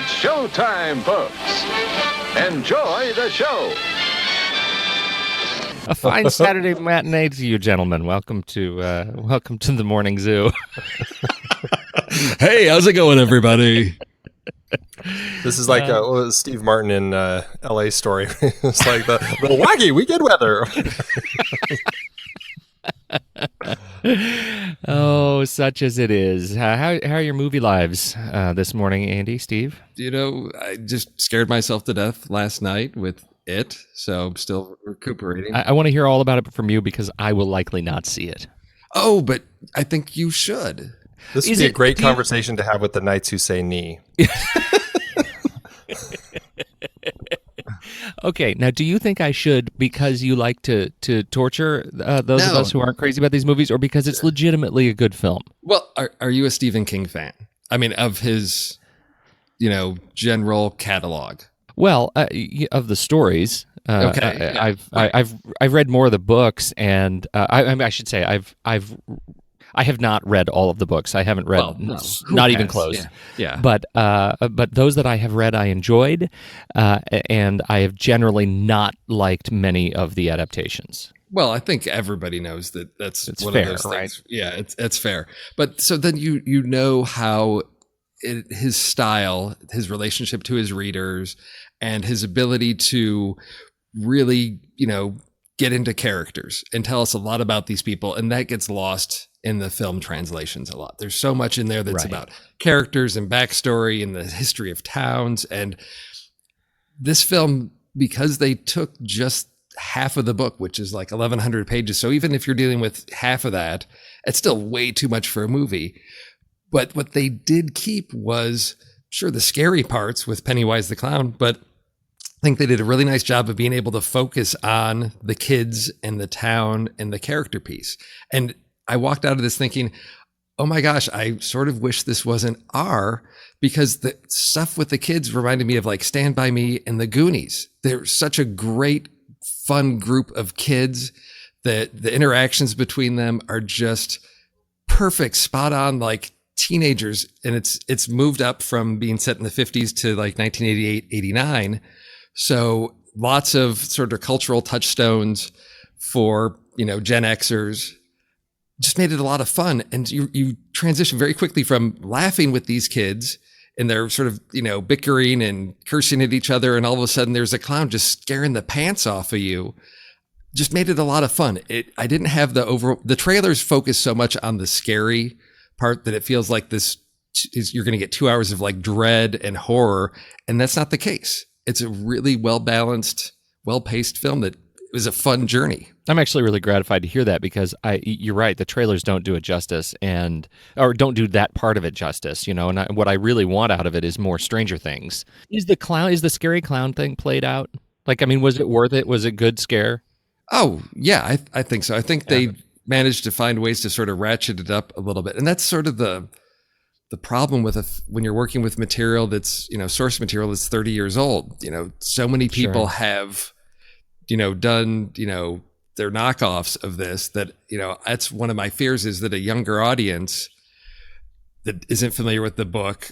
It's showtime, folks. Enjoy the show. A fine Saturday matinee to you, gentlemen. Welcome to the morning zoo. Hey, how's it going, everybody? This is like Steve Martin in L.A. Story. It's like the wacky weekend weather. Oh, such as it is. How are your movie lives this morning, Andy, Steve? You know, I just scared myself to death last night with it, so I'm still recuperating. I want to hear all about it from you because I will likely not see it. Oh, but I think you should. This would be a great conversation to have with the Knights Who Say Knee. Okay, now do you think I should because you like to torture those of us who aren't crazy about these movies, or because it's legitimately a good film? Well, are you a Stephen King fan? I mean, of his, general catalog. Well, of the stories, okay, I've read more of the books, and I should say I have not read all of the books. I haven't read, not even close. Yeah. But those that I have read, I enjoyed, and I have generally not liked many of the adaptations. Well, I think everybody knows that it's one fair, of those things. Right? Yeah, it's fair. But so then you know how his style, his relationship to his readers, and his ability to really, get into characters and tell us a lot about these people, and that gets lost in the film translations a lot. There's so much in there that's about characters and backstory and the history of towns. And this film, because they took just half of the book, which is like 1,100 pages. So even if you're dealing with half of that, it's still way too much for a movie. But what they did keep was, sure, the scary parts with Pennywise the Clown, but I think they did a really nice job of being able to focus on the kids and the town and the character piece. And I walked out of this thinking, oh my gosh, I sort of wish this wasn't R, because the stuff with the kids reminded me of like Stand By Me and the Goonies. They're such a great, fun group of kids that the interactions between them are just perfect, spot on, like teenagers. And it's moved up from being set in the 50s to like 1988, 89. So lots of sort of cultural touchstones for, Gen Xers. Just made it a lot of fun. And you transition very quickly from laughing with these kids and they're sort of, bickering and cursing at each other. And all of a sudden there's a clown just scaring the pants off of you. Just made it a lot of fun. I didn't have the trailers focus so much on the scary part that it feels like you're going to get 2 hours of like dread and horror. And that's not the case. It's a really well-balanced, well-paced film that was a fun journey. I'm actually really gratified to hear that because you're right. The trailers don't do it justice or don't do that part of it justice, and what I really want out of it is more Stranger Things. Is the scary clown thing played out? Was it worth it? Was it good scare? Oh yeah, I think so. I think they managed to find ways to sort of ratchet it up a little bit. And that's sort of the problem with when you're working with material that's, source material that's 30 years old. So many people have, done, their knockoffs of this that, that's one of my fears, is that a younger audience that isn't familiar with the book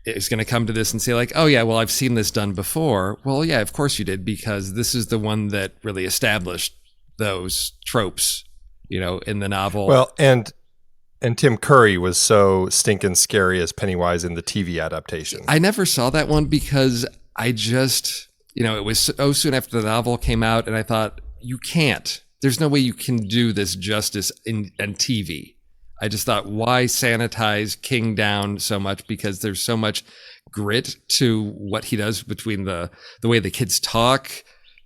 is going to come to this and say like, oh yeah, well, I've seen this done before. Well, yeah, of course you did, because this is the one that really established those tropes, in the novel. Well, and Tim Curry was so stinking scary as Pennywise in the TV adaptation. I never saw that one because I just, it was so soon after the novel came out, and I thought, you can't. There's no way you can do this justice in TV. I just thought, why sanitize King down so much? Because there's so much grit to what he does between the way the kids talk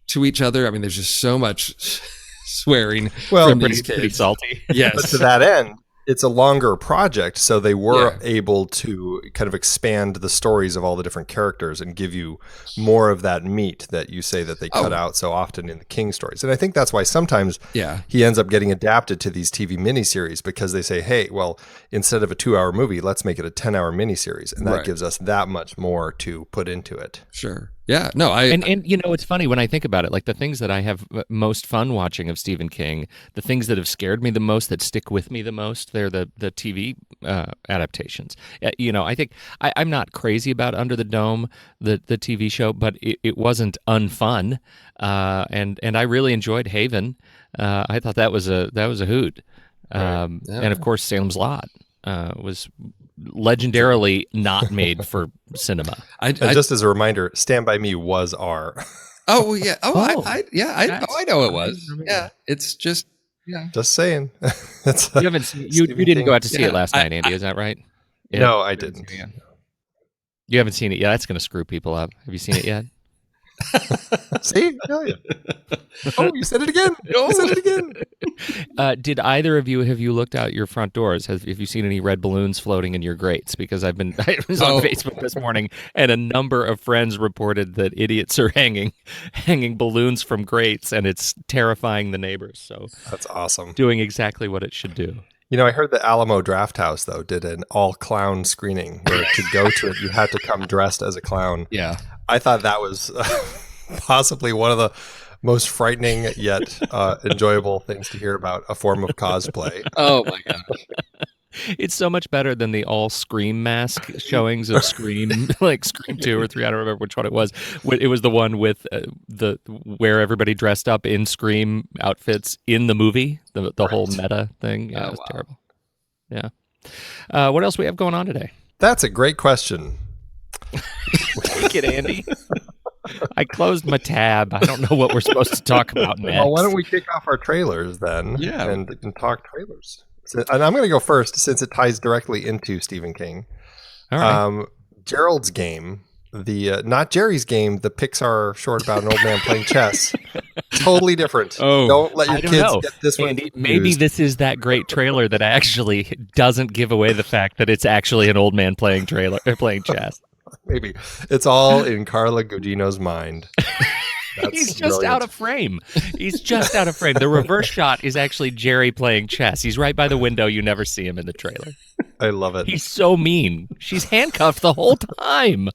to each other. I mean, there's just so much swearing from these kids. Pretty salty. Yes. But to that end, it's a longer project, so they were able to kind of expand the stories of all the different characters and give you more of that meat that you say that they cut out so often in the King stories. And I think that's why sometimes he ends up getting adapted to these TV miniseries, because they say, hey, well, instead of a 2-hour movie, let's make it a 10-hour miniseries. And that gives us that much more to put into it. Sure. Yeah, no, and it's funny when I think about it, like the things that I have most fun watching of Stephen King, the things that have scared me the most, that stick with me the most, they're the TV adaptations. I think I'm not crazy about Under the Dome, the TV show, but it wasn't unfun, and I really enjoyed Haven. I thought that was a hoot, and of course Salem's Lot was legendarily not made for cinema. And just as a reminder, Stand By Me was R. Oh yeah. I know it was. Yeah, it's just Just saying. You haven't you didn't go out to see it last night, Andy? Is that right? Yeah. No, I didn't. You haven't seen it yet. That's going to screw people up. Have you seen it yet? See? Oh, yeah. Oh, you said it again. You said it again. Did either of you, have you looked out your front doors? Have you seen any red balloons floating in your grates? Because I was on Facebook this morning, and a number of friends reported that idiots are hanging balloons from grates, and it's terrifying the neighbors. So that's awesome. Doing exactly what it should do. I heard the Alamo Drafthouse, though, did an all-clown screening where to go to it, you had to come dressed as a clown. Yeah. I thought that was possibly one of the most frightening yet enjoyable things to hear about a form of cosplay. Oh, my gosh. It's so much better than the all Scream mask showings of Scream, like Scream 2 or 3. I don't remember which one it was. It was the one with where everybody dressed up in Scream outfits in the movie, the whole meta thing. Yeah, it was terrible. Yeah. What else we have going on today? That's a great question. Take it, Andy. I closed my tab. I don't know what we're supposed to talk about next. Well, why don't we kick off our trailers then? Yeah. And talk trailers. And I'm going to go first since it ties directly into Stephen King. All right. Gerald's Game, not Jerry's Game, the Pixar short about an old man playing chess. Totally different. Oh, don't let your kids get this one. Andy, maybe this is that great trailer that actually doesn't give away the fact that it's actually an old man playing chess. Maybe. It's all in Carla Gugino's mind. He's just out of frame. He's just out of frame. The reverse shot is actually Jerry playing chess. He's right by the window. You never see him in the trailer. I love it. He's so mean. She's handcuffed the whole time.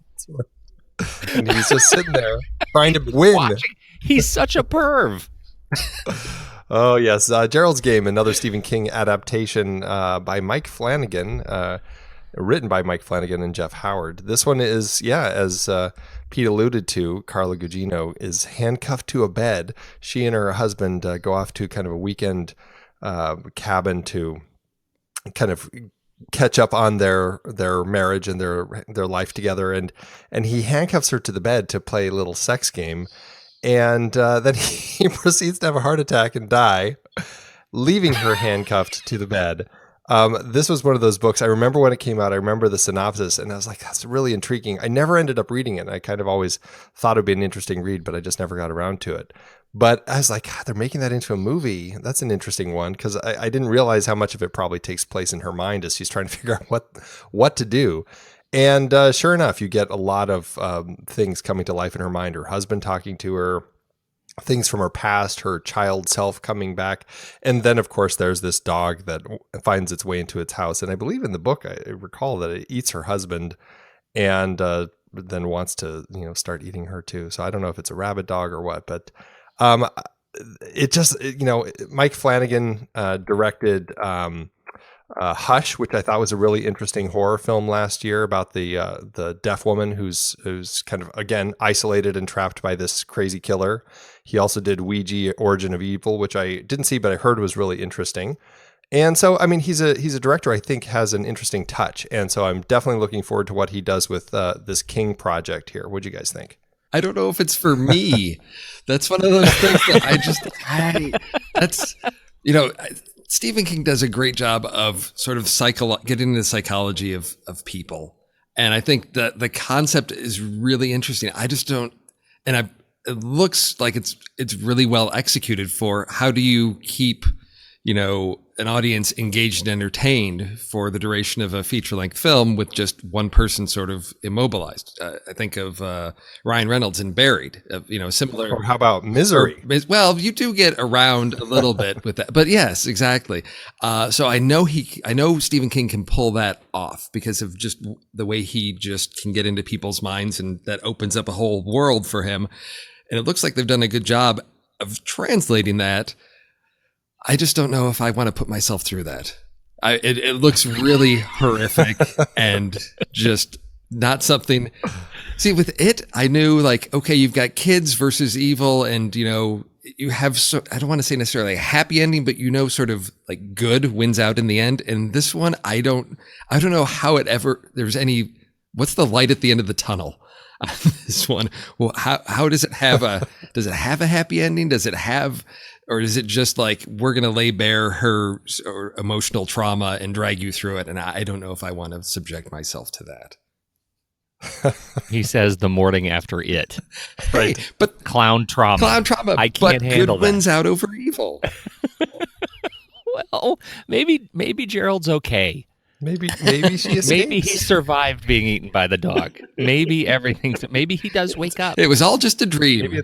And he's just sitting there trying to win. He's such a perv. Oh, yes. Gerald's Game, another Stephen King adaptation by Mike Flanagan, written by Mike Flanagan and Jeff Howard. This one is, as Pete alluded to, Carla Gugino is handcuffed to a bed. She and her husband go off to kind of a weekend cabin to kind of catch up on their marriage and their life together. And he handcuffs her to the bed to play a little sex game. And then he proceeds to have a heart attack and die, leaving her handcuffed to the bed. This was one of those books. I remember when it came out, I remember the synopsis, and I was like, that's really intriguing. I never ended up reading it. I kind of always thought it would be an interesting read, but I just never got around to it. But I was like, God, they're making that into a movie. That's an interesting one, because I didn't realize how much of it probably takes place in her mind as she's trying to figure out what to do. And sure enough, you get a lot of things coming to life in her mind. Her husband talking to her, things from her past, her child self coming back. And then, of course, there's this dog that finds its way into its house. And I believe in the book, I recall that it eats her husband and then wants to, start eating her too. So I don't know if it's a rabid dog or what, but it just, Mike Flanagan directed Hush, which I thought was a really interesting horror film last year about the deaf woman who's kind of, again, isolated and trapped by this crazy killer. He also did Ouija, Origin of Evil, which I didn't see, but I heard was really interesting. And so, I mean, he's a director I think has an interesting touch. And so I'm definitely looking forward to what he does with this King project here. What'd you guys think? I don't know if it's for me. That's one of those things that Stephen King does a great job of sort of getting into the psychology of people. And I think that the concept is really interesting. I just don't, and it looks like it's really well executed for how do you keep, an audience engaged and entertained for the duration of a feature-length film with just one person sort of immobilized. I think of Ryan Reynolds in Buried, similar. Or how about Misery? Well, you do get around a little bit with that, but yes, exactly. So I know Stephen King can pull that off because of just the way he just can get into people's minds, and that opens up a whole world for him. And it looks like they've done a good job of translating that. I just don't know if I want to put myself through that. It looks really horrific and just not something. See, with it, I knew like, okay, you've got kids versus evil, and you have I don't want to say necessarily a happy ending, but sort of like good wins out in the end. And this one, I don't know how what's the light at the end of the tunnel? This one, well, how does it have a happy ending? Or is it just like, we're going to lay bare her emotional trauma and drag you through it? And I don't know if I want to subject myself to that. He says the morning after it. Right. But clown trauma. I can't handle good wins out over evil. Well, maybe Gerald's okay. Maybe she escapes. Maybe he survived being eaten by the dog. Maybe he does wake up. It was all just a dream.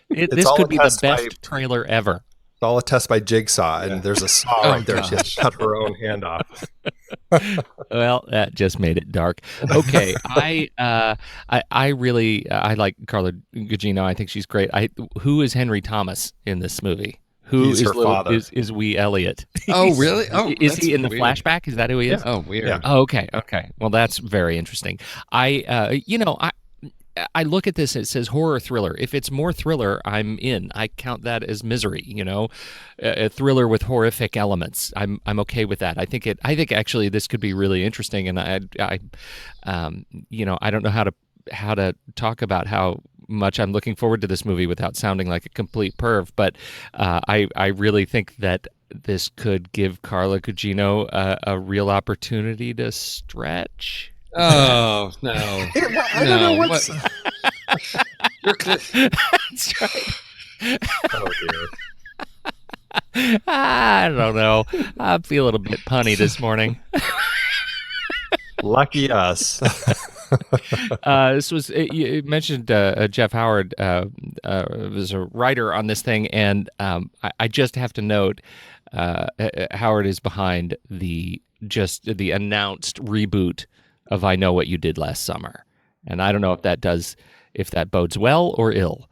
This could be the best trailer ever. It's all a test by Jigsaw, and there's a saw right there. She has to cut her own hand off. Well, that just made it dark. Okay, I like Carla Gugino. I think she's great. Who is Henry Thomas in this movie? He's her father. Is Wee Elliot? Oh, really? Oh, is he in the flashback? Is that who he is? Oh, weird. Yeah. Oh, okay. Well, that's very interesting. I look at this, it says horror thriller. If it's more thriller, I'm in. I count that as Misery, a thriller with horrific elements. I'm okay with that. I think actually this could be really interesting, and I don't know how to talk about how much I'm looking forward to this movie without sounding like a complete perv, but I really think that this could give Carla Gugino a real opportunity to stretch. Oh, no. I don't know what's... That's right. Oh, dear. I don't know. I'm feeling a bit punny this morning. Lucky us. This was, you mentioned Jeff Howard was a writer on this thing, and I just have to note Howard is behind the announced reboot of I Know What You Did Last Summer. And I don't know if that bodes well or ill.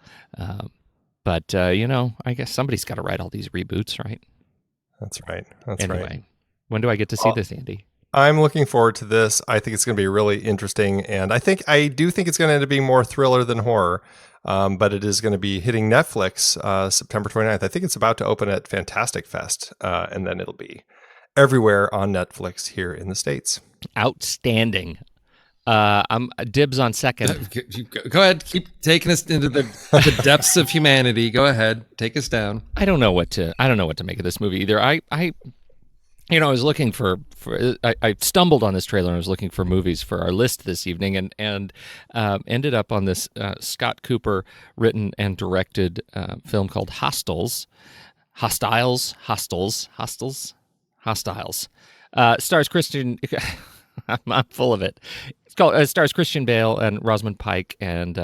But I guess somebody's got to write all these reboots, right? That's right. Anyway, when do I get to see this, Andy? I'm looking forward to this. I think it's going to be really interesting. And I do think it's going to end up being more thriller than horror. But it is going to be hitting Netflix September 29th. I think it's about to open at Fantastic Fest. And then it'll be everywhere on Netflix here in the States. Outstanding. I'm dibs on second. Go ahead. Keep taking us into the depths of humanity. Go ahead. Take us down. I don't know what to make of this movie either. I was looking for I stumbled on this trailer and I was looking for movies for our list this evening and ended up on this Scott Cooper written and directed film called Hostiles. Stars Christian. I'm full of it. It's called stars Christian Bale and Rosamund Pike and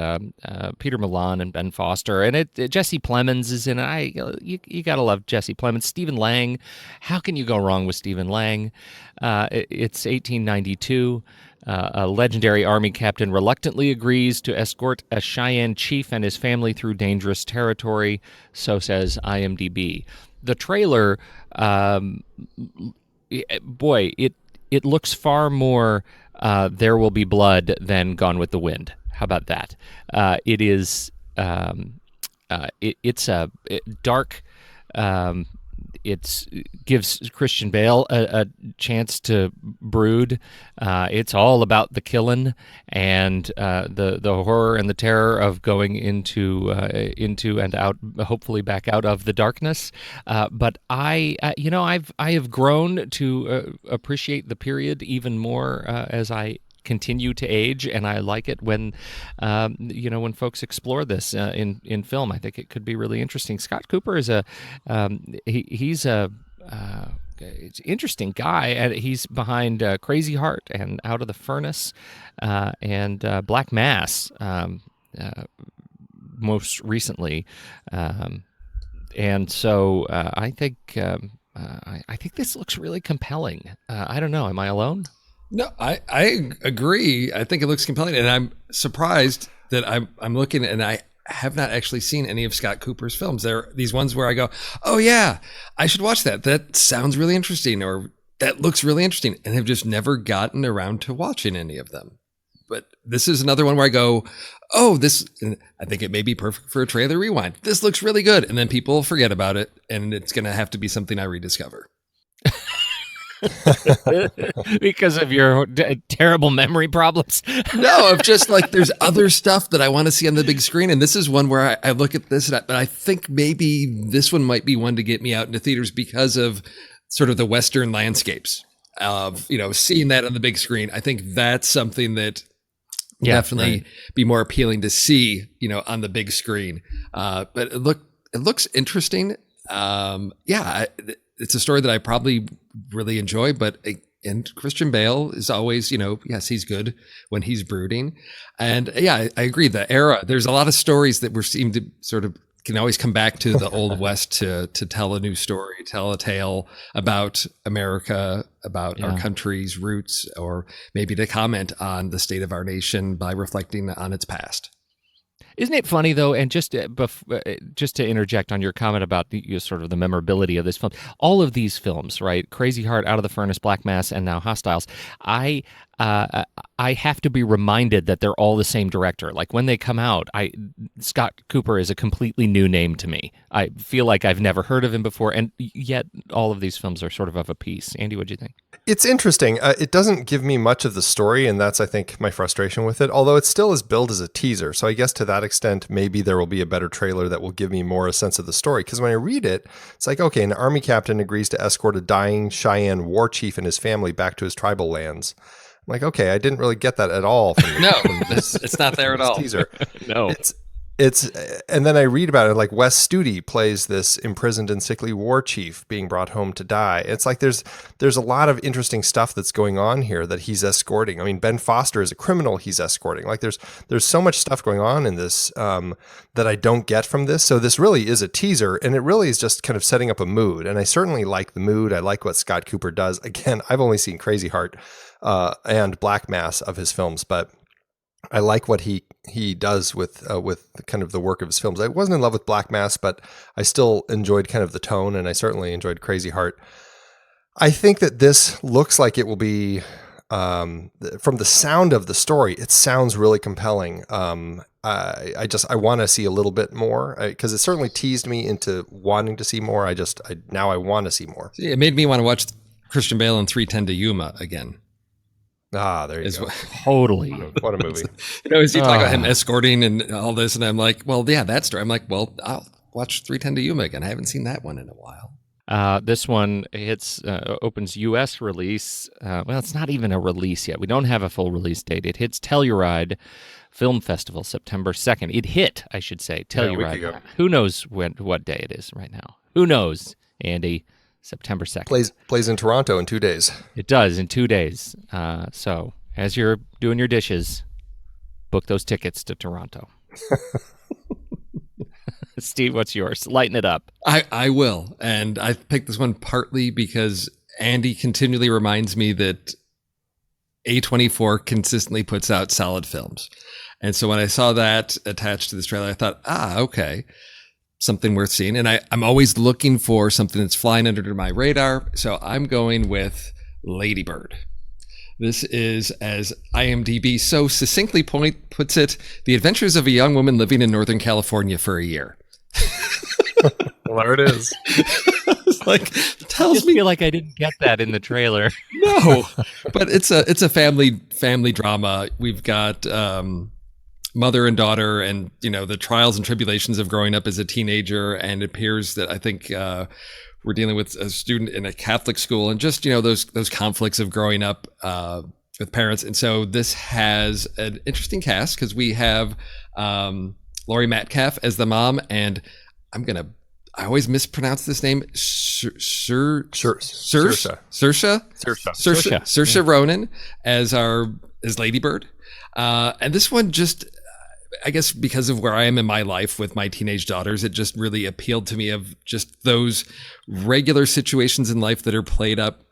Peter Milan and Ben Foster, and Jesse Plemons is in it. You gotta love Jesse Plemons. Stephen Lang, how can you go wrong with Stephen Lang? It's 1892. A legendary army captain reluctantly agrees to escort a Cheyenne chief and his family through dangerous territory. So says IMDb. The trailer, it looks far more There Will Be Blood than Gone with the Wind. How about that? It is it's a dark. It gives Christian Bale a chance to brood. It's all about the killing and the horror and the terror of going into and out, hopefully back out of the darkness. But I have grown to appreciate the period even more as I continue to age, and I like it when when folks explore this in film. I think it could be really interesting. Scott Cooper is he's a it's interesting guy, and he's behind Crazy Heart and Out of the Furnace and Black Mass most recently, and so I think I think this looks really compelling. I don't know. Am I alone? No, I agree. I think it looks compelling, and I'm surprised that I'm looking and I have not actually seen any of Scott Cooper's films. There are these ones where I go, oh yeah, I should watch that. That sounds really interesting, or that looks really interesting, and have just never gotten around to watching any of them. But this is another one where I go, oh, this, I think it may be perfect for a trailer rewind. This looks really good. And then people forget about it, and it's going to have to be something I rediscover. Because of your terrible memory problems. No, of just like there's other stuff that I want to see on the big screen, and this is one where I look at this, but I think maybe this one might be one to get me out into theaters because of sort of the Western landscapes of seeing that on the big screen. I think that's something that definitely be more appealing to see on the big screen. But it looks interesting. It's a story that I probably really enjoy, and Christian Bale is always, yes, he's good when he's brooding. And I agree. The era, there's a lot of stories that seem to sort of can always come back to the Old West to tell a new story, tell a tale about America, about our country's roots, or maybe to comment on the state of our nation by reflecting on its past. Isn't it funny though? And just to interject on your comment about sort of the memorability of this film, all of these films, right? Crazy Heart, Out of the Furnace, Black Mass, and now Hostiles. I have to be reminded that they're all the same director. Like when they come out, Scott Cooper is a completely new name to me. I feel like I've never heard of him before, and yet all of these films are sort of a piece. Andy, what do you think? It's interesting. It doesn't give me much of the story, and that's, I think, my frustration with it, although it still is billed as a teaser. So I guess to that extent, maybe there will be a better trailer that will give me more a sense of the story. Because when I read it, it's like, okay, an army captain agrees to escort a dying Cheyenne war chief and his family back to his tribal lands. I'm like, okay, I didn't really get that at all. From this, it's not there at all. Teaser. No. It's and then I read about it, like Wes Studi plays this imprisoned and sickly war chief being brought home to die. It's like there's a lot of interesting stuff that's going on here that he's escorting. I mean, Ben Foster is a criminal he's escorting. Like there's so much stuff going on in this that I don't get from this. So this really is a teaser, and it really is just kind of setting up a mood. And I certainly like the mood. I like what Scott Cooper does. Again, I've only seen Crazy Heart and Black Mass of his films, but I like what he does with kind of the work of his films. I wasn't in love with Black Mass, but I still enjoyed kind of the tone, and I certainly enjoyed Crazy Heart. I think that this looks like it will be, from the sound of the story, it sounds really compelling. I want to see a little bit more because it certainly teased me into wanting to see more. Now I want to see more. See, it made me want to watch Christian Bale in 3:10 to Yuma again. Ah, there you go. Totally. What a movie. As you talk about him escorting and all this, and I'm like, well, yeah, that story. I'm like, well, I'll watch 3:10 to Yuma again. I haven't seen that one in a while. This one opens U.S. release. Well, it's not even a release yet. We don't have a full release date. It hits Telluride Film Festival September 2nd. It hit, I should say, Telluride. Who knows what day it is right now? Who knows, Andy? September 2nd. Plays in Toronto in 2 days. It does in 2 days. So as you're doing your dishes, book those tickets to Toronto. Steve, what's yours? Lighten it up. I will. And I picked this one partly because Andy continually reminds me that A24 consistently puts out solid films. And so when I saw that attached to this trailer, I thought, okay. Something worth seeing. And I'm always looking for something that's flying under my radar. So I'm going with Lady Bird. This is, as IMDb so succinctly puts it, the adventures of a young woman living in Northern California for a year. Well, there it is. It's like, tells me. I feel like I didn't get that in the trailer. No, but it's a family drama. We've got, mother and daughter, and the trials and tribulations of growing up as a teenager, and it appears that I think we're dealing with a student in a Catholic school, and just those conflicts of growing up with parents. And so this has an interesting cast because we have Laurie Metcalf as the mom, and I'm gonna I always mispronounce this name. Saoirse Ronan as Lady Bird. And this one just, I guess because of where I am in my life with my teenage daughters, it just really appealed to me of just those regular situations in life that are played up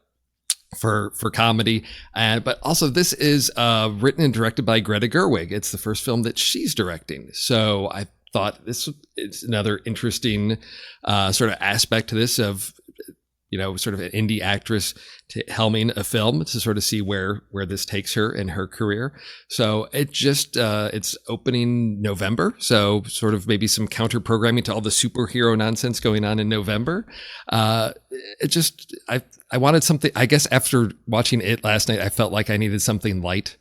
for comedy. But also this is written and directed by Greta Gerwig. It's the first film that she's directing. So I thought this is another interesting sort of aspect to this of, sort of an indie actress helming a film to sort of see where this takes her in her career. So it just, it's opening November. So sort of maybe some counter programming to all the superhero nonsense going on in November. I wanted something, I guess after watching it last night, I felt like I needed something light.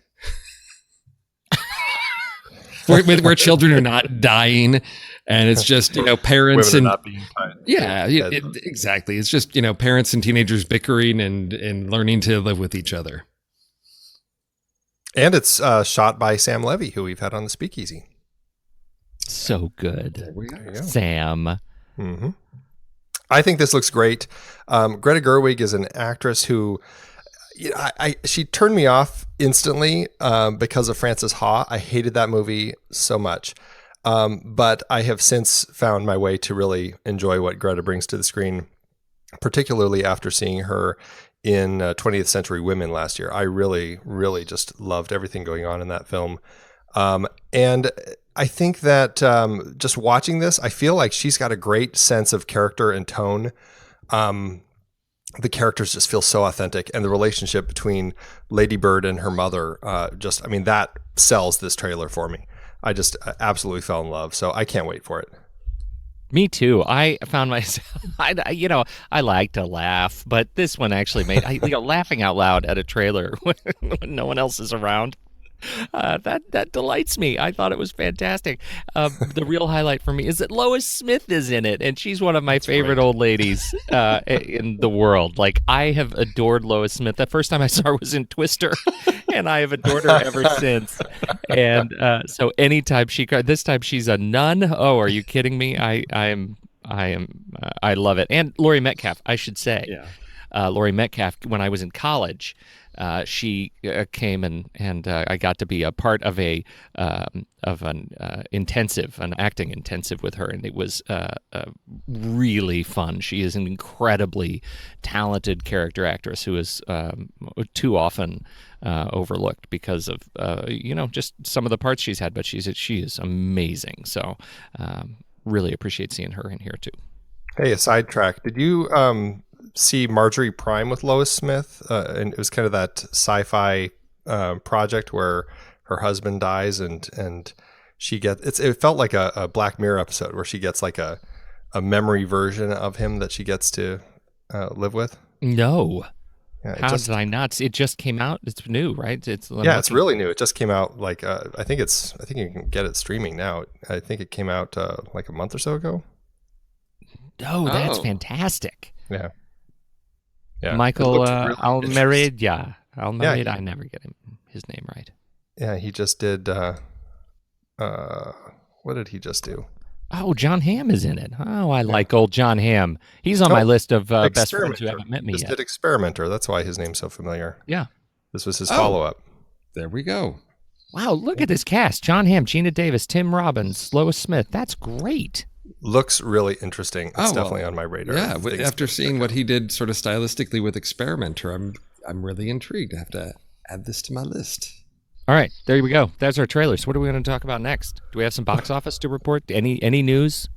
where children are not dying, and it's just parents and not being exactly. It's just parents and teenagers bickering and learning to live with each other. And it's shot by Sam Levy, who we've had on the Speakeasy. So good, there we go. Sam. Mm-hmm. I think this looks great. Greta Gerwig is an actress who. She turned me off instantly because of Frances Ha. I hated that movie so much. But I have since found my way to really enjoy what Greta brings to the screen, particularly after seeing her in 20th Century Women last year. I really, really just loved everything going on in that film. And I think that just watching this, I feel like she's got a great sense of character and tone. The characters just feel so authentic, and the relationship between Lady Bird and her mother, that sells this trailer for me. I just absolutely fell in love, so I can't wait for it. Me too. I found myself, I like to laugh, but this one actually made, laughing out loud at a trailer when no one else is around. That delights me. I thought it was fantastic. The real highlight for me is that Lois Smith is in it, and she's one of my favorite old ladies in the world. Like, I have adored Lois Smith. The first time I saw her was in Twister, and I have adored her ever since. And so anytime this time she's a nun. Oh, are you kidding me? I love it. And Laurie Metcalf, I should say. Yeah. Laurie Metcalf, when I was in college. She came and I got to be a part of an acting intensive with her, and it was really fun. She is an incredibly talented character actress who is too often overlooked because of just some of the parts she's had, but she is amazing. So really appreciate seeing her in here too. Hey, a sidetrack. Did you see Marjorie Prime with Lois Smith? And it was kind of that sci-fi project where her husband dies and she gets, it felt like a Black Mirror episode where she gets like a memory version of him that she gets to live with. No. Yeah, how did I not? It just came out. It's new, right? It's really new. It just came out like I think you can get it streaming now. I think it came out like a month or so ago. Oh, that's fantastic. Yeah. Michael Almeida. I never get his name right. Yeah, he just did. What did he just do? Oh, John Hamm is in it. Oh, I like old John Hamm. He's on my list of best friends who haven't met me yet. Did Experimenter. That's why his name's so familiar. Yeah. This was his follow-up. There we go. Wow, look at this cast. John Hamm, Gina Davis, Tim Robbins, Lois Smith. That's great. Looks really interesting. It's definitely on my radar. Yeah, after seeing what he did sort of stylistically with Experimenter, I'm really intrigued. I have to add this to my list. All right, there we go. That's our trailers. What are we going to talk about next? Do we have some box office to report? Any news?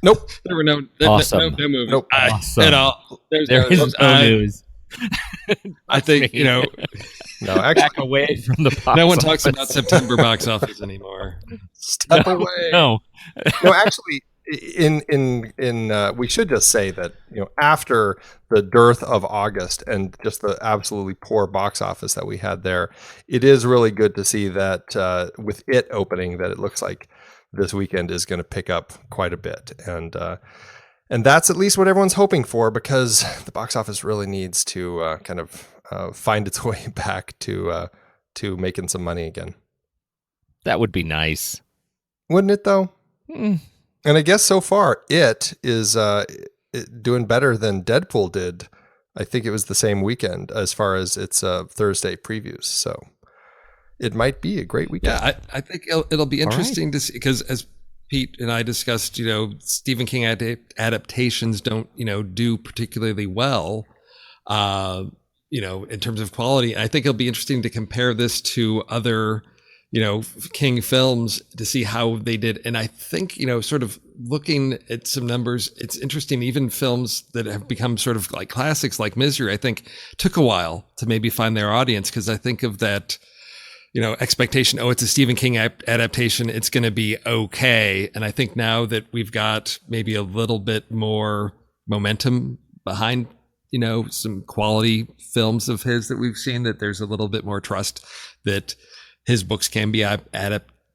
Nope. There were no awesome. no movies. Nope. Awesome. At all. There is no news. I think, no, actually, back away from the box no one office. talks about September box office anymore. Step away. No, actually, we should just say that after the dearth of August and just the absolutely poor box office that we had there, it is really good to see that with it opening, that it looks like this weekend is going to pick up quite a bit, and that's at least what everyone's hoping for, because the box office really needs to kind of find its way back to making some money again. that would be nice, wouldn't it? Though. And I guess so far it is doing better than Deadpool did. I think it was the same weekend as far as its Thursday previews. So it might be a great weekend. Yeah, I think it'll be interesting to see, because as Pete and I discussed, Stephen King adaptations don't, do particularly well, in terms of quality. I think it'll be interesting to compare this to other, King films to see how they did. And I think, sort of looking at some numbers, it's interesting. Even films that have become sort of like classics like Misery, I think took a while to maybe find their audience, because I think of that, expectation, it's a Stephen King adaptation, it's going to be okay. And I think now that we've got maybe a little bit more momentum behind, some quality films of his that we've seen, that there's a little bit more trust that his books can be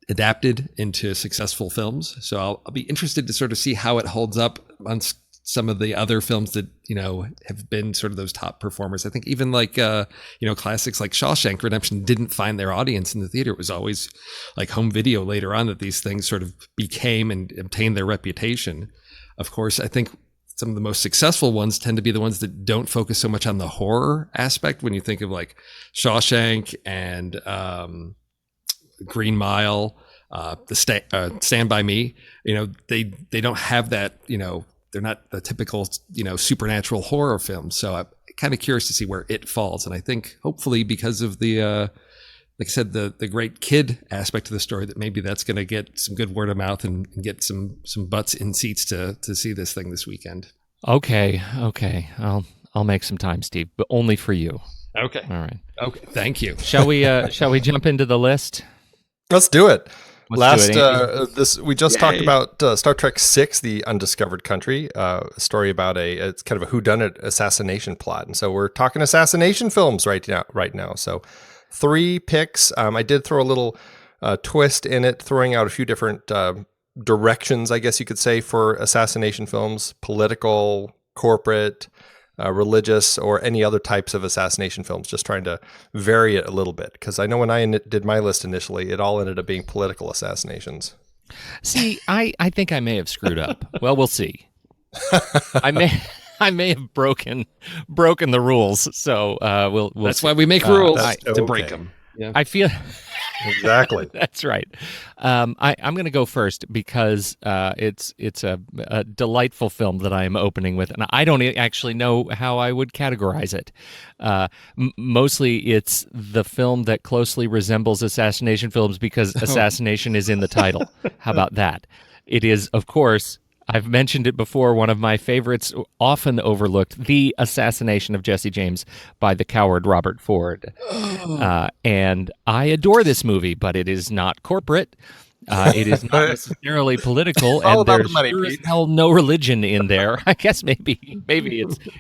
adapted into successful films. So I'll be interested to sort of see how it holds up on some of the other films that, have been sort of those top performers. I think even like, classics like Shawshank Redemption didn't find their audience in the theater. It was always like home video later on that these things sort of became and obtained their reputation. Of course, I think some of the most successful ones tend to be the ones that don't focus so much on the horror aspect. When you think of like Shawshank and Green Mile, Stand By Me, they don't have that, they're not the typical, supernatural horror film. So I'm kind of curious to see where it falls. And I think hopefully because of the, like I said, the great kid aspect of the story, that maybe that's going to get some good word of mouth and get some butts in seats to see this thing this weekend. Okay. I'll make some time, Steve, but only for you. Okay. All right. Okay. Thank you. Shall we jump into the list? Let's do it. We just talked about Star Trek VI, The Undiscovered Country, a story about it's kind of a whodunit assassination plot. And so we're talking assassination films right now. So 3 picks. I did throw a little twist in it, throwing out a few different directions, I guess you could say, for assassination films: political, corporate, religious, or any other types of assassination films, just trying to vary it a little bit. Because I know when I did my list initially, it all ended up being political assassinations. See, I think I may have screwed up. Well, we'll see. I may have broken the rules. So we'll That's see. why we make rules to okay. break them. Yeah. I feel Exactly. that's right. I'm going to go first because it's a delightful film that I am opening with, and I don't actually know how I would categorize it. Mostly, it's the film that closely resembles assassination films because assassination is in the title. How about that? It is, of course, I've mentioned it before, one of my favorites, often overlooked, The Assassination of Jesse James by the coward Robert Ford. And I adore this movie, but it is not corporate. It is not necessarily political, All and about there's the money, sure as Pete. hell no religion in there. I guess maybe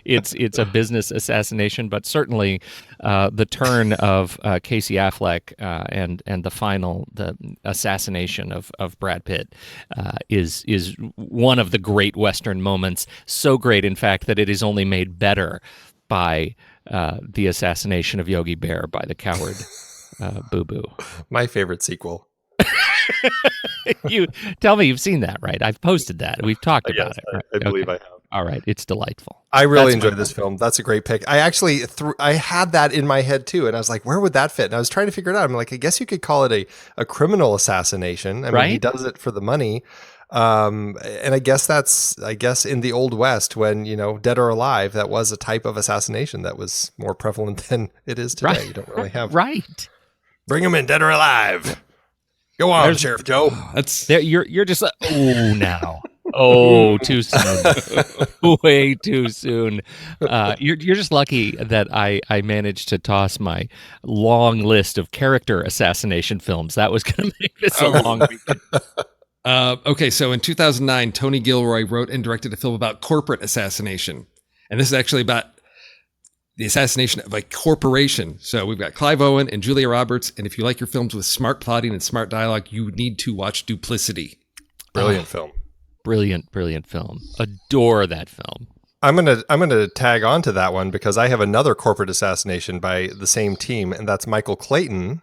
it's a business assassination, but certainly the turn of Casey Affleck and the assassination of Brad Pitt is one of the great Western moments. So great, in fact, that it is only made better by the assassination of Yogi Bear by the coward Boo Boo. My favorite sequel. You tell me you've seen that, right? I've posted that. We've talked about Yes, it. Right? I believe Okay. I have. All right, it's delightful. I really That's enjoyed my this film. That's a great pick. I actually I had that in my head too, and I was like, where would that fit? And I was trying to figure it out. I'm like, I guess you could call it a criminal assassination. I mean, he Right? does it for the money. And I guess in the Old West, when, Dead or Alive, that was a type of assassination that was more prevalent than it is today. Right. You don't really have Right. bring him in, dead or alive. Go on, Sheriff Joe. That's There, you're just like, oh, now. Oh, too soon. Way too soon. You're just lucky that I managed to toss my long list of character assassination films. That was going to make this a long weekend. okay. So in 2009, Tony Gilroy wrote and directed a film about corporate assassination, and this is actually about the assassination of a corporation. So we've got Clive Owen and Julia Roberts, and if you like your films with smart plotting and smart dialogue, you need to watch Duplicity. Brilliant film. Brilliant film. Adore that film. I'm gonna tag on to that one because I have another corporate assassination by the same team, and that's Michael Clayton.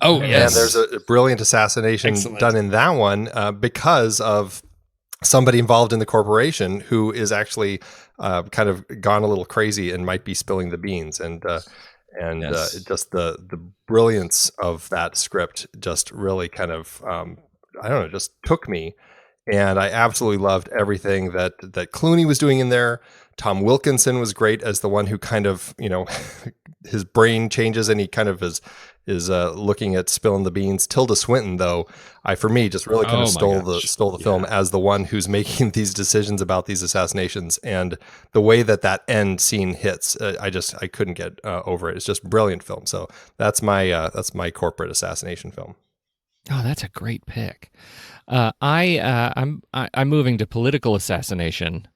Oh, yes. And there's a brilliant assassination Excellent. done in that one because of somebody involved in the corporation who is actually kind of gone a little crazy and might be spilling the beans. And Yes. just the brilliance of that script just really kind of I don't know, just took me. And I absolutely loved everything that Clooney was doing in there. Tom Wilkinson was great as the one who kind of, his brain changes and he kind of is looking at spilling the beans. Tilda Swinton, though, for me just really kind of stole the film as the one who's making these decisions about these assassinations, and the way that end scene hits, I couldn't get over it. It's just a brilliant film. So that's my corporate assassination film. Oh, that's a great pick. I'm moving to political assassination,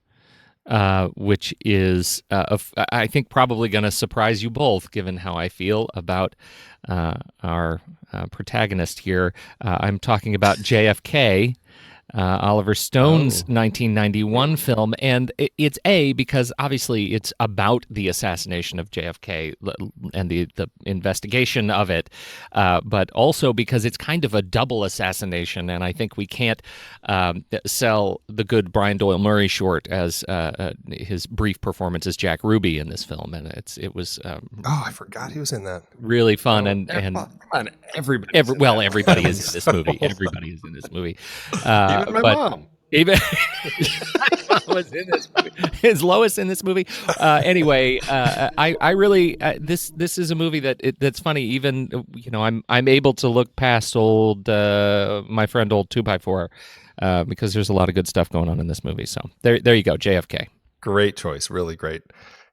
which is I think probably going to surprise you both, given how I feel about our protagonist here. I'm talking about JFK. Oliver Stone's 1991 film, and it's because obviously it's about the assassination of JFK and the investigation of it, but also because it's kind of a double assassination, and I think we can't sell the good Brian Doyle Murray short as his brief performance as Jack Ruby in this film, and it was I forgot he was in that. Really fun, and everybody. Everybody is in this movie. Everybody is in this movie. Even my mom. Even was in this movie. Is Lois in this movie? Anyway, I really this is a movie that's funny. Even I'm able to look past my friend old 2x4 because there's a lot of good stuff going on in this movie. So there you go, JFK. Great choice, really great.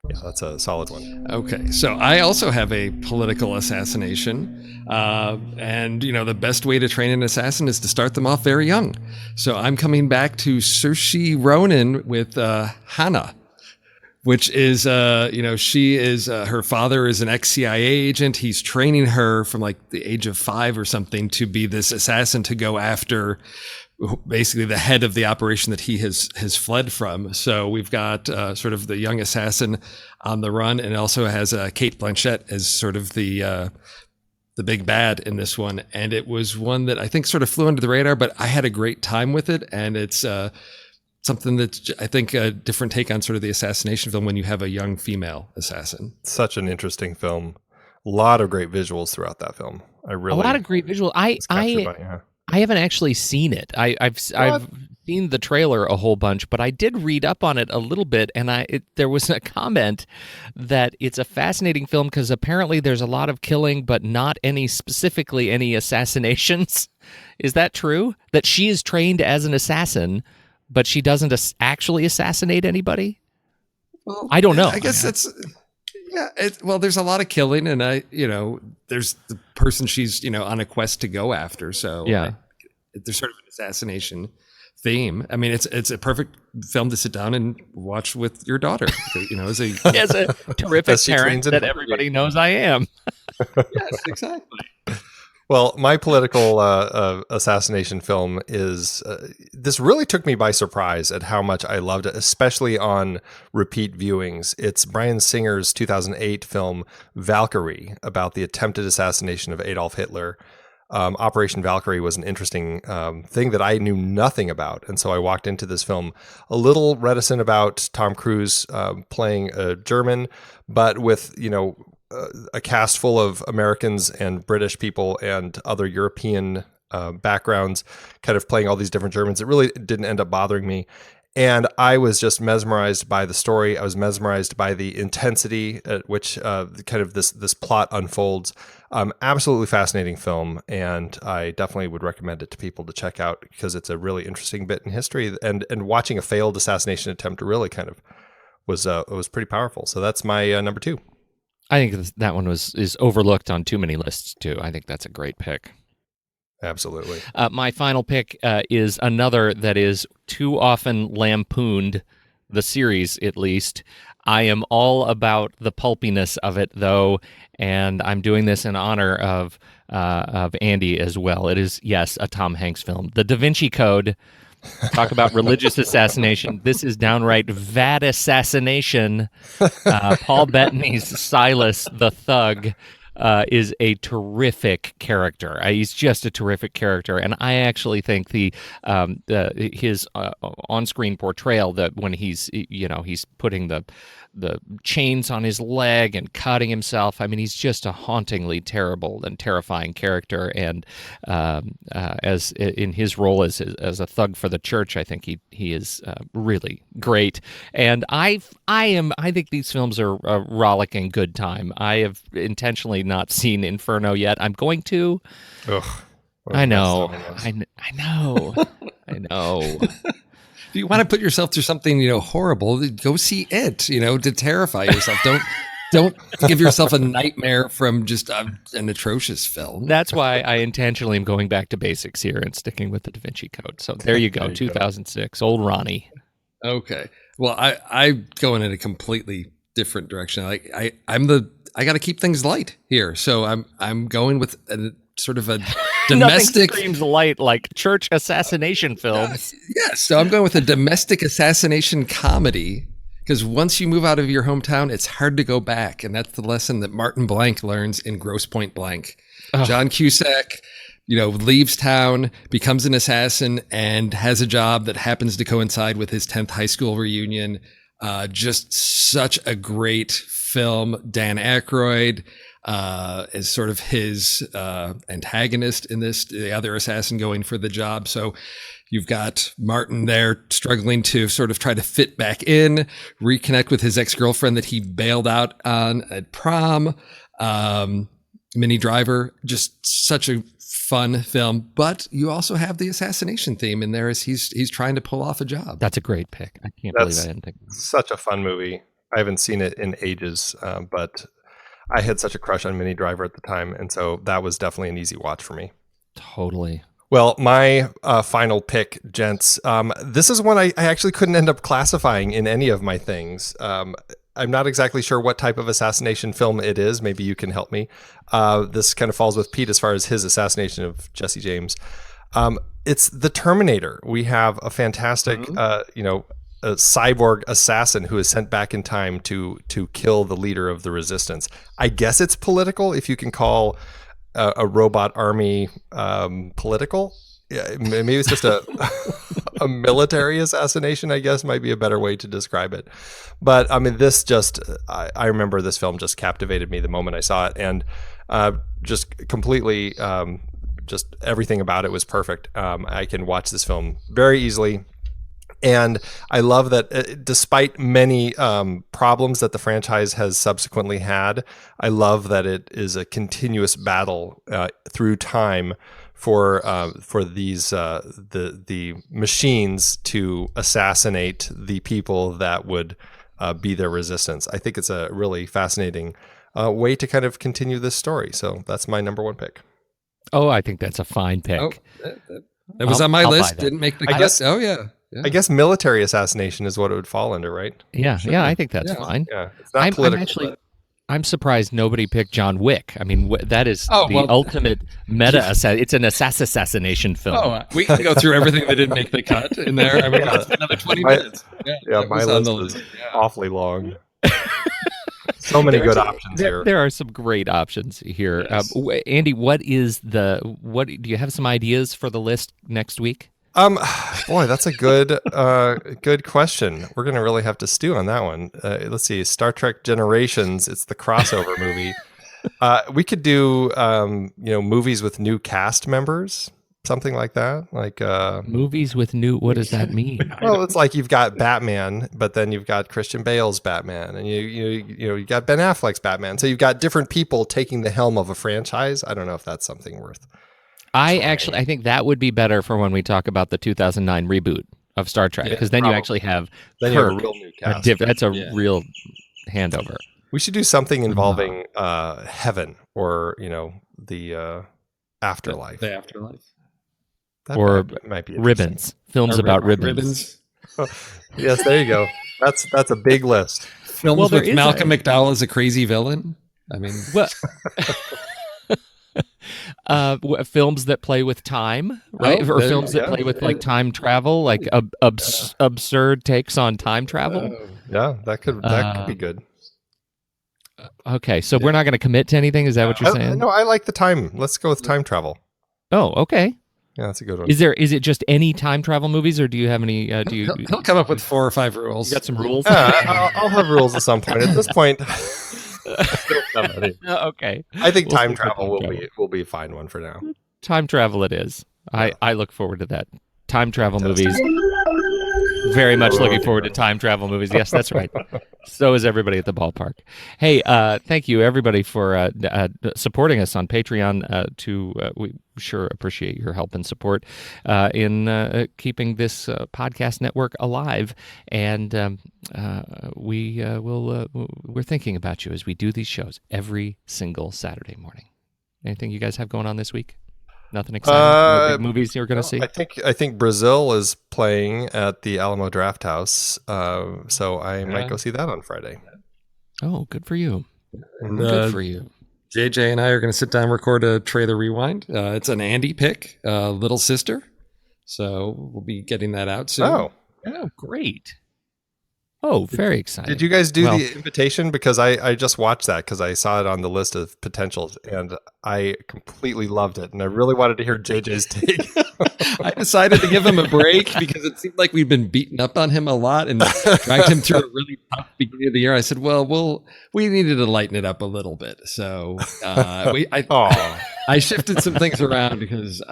Yeah, that's a solid one. Okay, so I also have a political assassination, and the best way to train an assassin is to start them off very young. So I'm coming back to Saoirse Ronan with Hannah, which is she is her father is an ex-CIA agent. He's training her from like the age of 5 or something to be this assassin to go after basically the head of the operation that he has fled from. So we've got sort of the young assassin on the run, and also has Cate Blanchett as sort of the big bad in this one. And it was one that I think sort of flew under the radar, but I had a great time with it. And it's something that's, I think, a different take on sort of the assassination film when you have a young female assassin. Such an interesting film. A lot of great visuals throughout that film. A lot of great visuals. I haven't actually seen it. I've seen the trailer a whole bunch, but I did read up on it a little bit, and there was a comment that it's a fascinating film because apparently there's a lot of killing, but not specifically any assassinations. Is that true? That she is trained as an assassin, but she doesn't actually assassinate anybody? Well, I don't know. I guess that's... Yeah, there's a lot of killing, and there's the person she's on a quest to go after. So yeah, there's sort of an assassination theme. I mean, it's a perfect film to sit down and watch with your daughter. As a terrific parent that everybody knows I am. Yes, exactly. Well, my political assassination film is this really took me by surprise at how much I loved it, especially on repeat viewings. It's Bryan Singer's 2008 film Valkyrie, about the attempted assassination of Adolf Hitler. Operation Valkyrie was an interesting thing that I knew nothing about, and so I walked into this film a little reticent about Tom Cruise playing a German, but with a cast full of Americans and British people and other European backgrounds kind of playing all these different Germans. It really didn't end up bothering me. And I was just mesmerized by the story. I was mesmerized by the intensity at which kind of this plot unfolds. Absolutely fascinating film. And I definitely would recommend it to people to check out because it's a really interesting bit in history. And watching a failed assassination attempt really kind of was pretty powerful. So that's my number 2. I think that one is overlooked on too many lists, too. I think that's a great pick. Absolutely. My final pick is another that is too often lampooned, the series at least. I am all about the pulpiness of it, though, and I'm doing this in honor of Andy as well. It is, yes, a Tom Hanks film. The Da Vinci Code. Talk about religious assassination. This is downright vat assassination. Paul Bettany's Silas the Thug. is a terrific character. He's just a terrific character, and I actually think his on-screen portrayal, that when he's putting the chains on his leg and cutting himself. I mean, he's just a hauntingly terrible and terrifying character. And as in his role as a thug for the church, I think he is really great. And I think these films are a rollicking good time. I have intentionally not seen Inferno yet. I'm going to. Ugh. I know. I know. If you want to put yourself through something, horrible, go see it, to terrify yourself. Don't give yourself a nightmare from just an atrocious film. That's why I intentionally am going back to basics here and sticking with the Da Vinci Code. So there you go, 2006, old Ronnie. Okay. Well, I go in a completely different direction. I got to keep things light here. So I'm going with a sort of a domestic. Nothing screams light like church assassination film. Yes. So I'm going with a domestic assassination comedy, because once you move out of your hometown, it's hard to go back. And that's the lesson that Martin Blank learns in Grosse Pointe Blank. Oh. John Cusack, leaves town, becomes an assassin, and has a job that happens to coincide with his 10th high school reunion. Just such a great film. Dan Aykroyd is sort of his antagonist in this, the other assassin going for the job. So you've got Martin there struggling to sort of try to fit back in, reconnect with his ex-girlfriend that he bailed out on at prom. Minnie Driver, just such a fun film. But you also have the assassination theme in there as he's trying to pull off a job. That's a great pick. I can't believe I didn't think of that. Such a fun movie. I haven't seen it in ages, but I had such a crush on Minnie Driver at the time, and so that was definitely an easy watch for me. Totally. Well, my final pick, gents, this is one I actually couldn't end up classifying in any of my things. I'm not exactly sure what type of assassination film it is. Maybe you can help me. This kind of falls with Pete as far as his assassination of Jesse James. It's The Terminator. We have a fantastic, a cyborg assassin who is sent back in time to kill the leader of the resistance. I guess it's political, if you can call a robot army political. Yeah, maybe it's just a military assassination, I guess, might be a better way to describe it. But I mean, I remember this film just captivated me the moment I saw it, and just completely, just everything about it was perfect. I can watch this film very easily. And I love that despite many problems that the franchise has subsequently had, I love that it is a continuous battle through time for these the machines to assassinate the people that would be their resistance. I think it's a really fascinating way to kind of continue this story. So that's my number one pick. Oh, I think that's a fine pick. Oh, that was on my list. Didn't make the cut. Yeah. I guess military assassination is what it would fall under, right? Yeah, I think that's fine. Yeah, it's not political. I'm surprised nobody picked John Wick. I mean, that is ultimate meta. It's an assassination film. Oh, we can go through everything that didn't make the cut in there. I mean, that's another 20 minutes. Yeah, my list is awfully long. So many good options here. There are some great options here. Yes. Andy, do you have some ideas for the list next week? Boy, that's a good question. We're going to really have to stew on that one. Let's see. Star Trek Generations. It's the crossover movie. We could do, movies with new cast members, something like that. Like movies with new. What does that mean? Well, it's like you've got Batman, but then you've got Christian Bale's Batman, and you got Ben Affleck's Batman. So you've got different people taking the helm of a franchise. I don't know if that's something worth. I think that would be better for when we talk about the 2009 reboot of Star Trek, because then you actually have a real new cast. That's a real handover. We should do something involving heaven or the afterlife. The afterlife, or might be ribbons. Films about ribbons. Yes, there you go. That's a big list. Films with Malcolm McDowell as a crazy villain. I mean, well. Films that play with time, right? Or films that play with like time travel, like absurd takes on time travel. Yeah, that could be good. Okay, so we're not going to commit to anything. Is that what you're saying? No, I like the time. Let's go with time travel. Oh, okay. Yeah, that's a good one. Is it just any time travel movies, or do you have any? He'll come up with 4 or 5 rules. You got some rules? I'll have rules at some point. At this point, okay. I think time travel will be a fine one for now. Time travel it is. I look forward to that. Time travel movies. Very much looking forward to time travel movies. Yes, that's right. So is everybody at the ballpark. Hey, thank you everybody for supporting us on Patreon. We sure appreciate your help and support in keeping this podcast network alive. And we're thinking about you as we do these shows every single Saturday morning. Anything you guys have going on this week? Nothing exciting? No big movies you're going to see? I think Brazil is playing at the Alamo Drafthouse, so I might go see that on Friday. Oh, good for you. And, good for you. JJ and I are going to sit down and record a trailer rewind. It's an Andy pick, Little Sister. So we'll be getting that out soon. Oh, great. Oh, very exciting. Did you guys do the invitation? Because I just watched that because I saw it on the list of potentials and I completely loved it. And I really wanted to hear JJ's take. I decided to give him a break because it seemed like we'd been beating up on him a lot and dragged him through a really tough beginning of the year. I said, we needed to lighten it up a little bit. So I shifted some things around because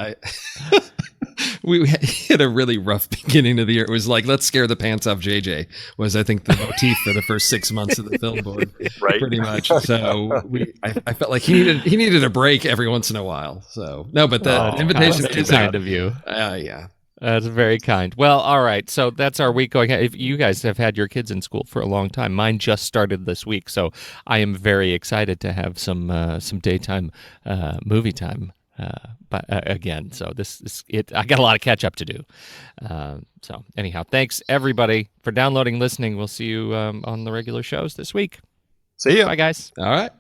we had a really rough beginning of the year. It was like, let's scare the pants off JJ was, I think, the motif for the first 6 months of the film board, right? Pretty much. So I felt like he needed a break every once in a while. So no, but the invitation is kind of you. Yeah. That's very kind. Well, all right. So that's our week going. If you guys have had your kids in school for a long time, mine just started this week, so I am very excited to have some daytime movie time. But again, so I got a lot of catch up to do. So anyhow, thanks everybody for downloading, listening. We'll see you on the regular shows this week. See ya. Bye, guys. All right.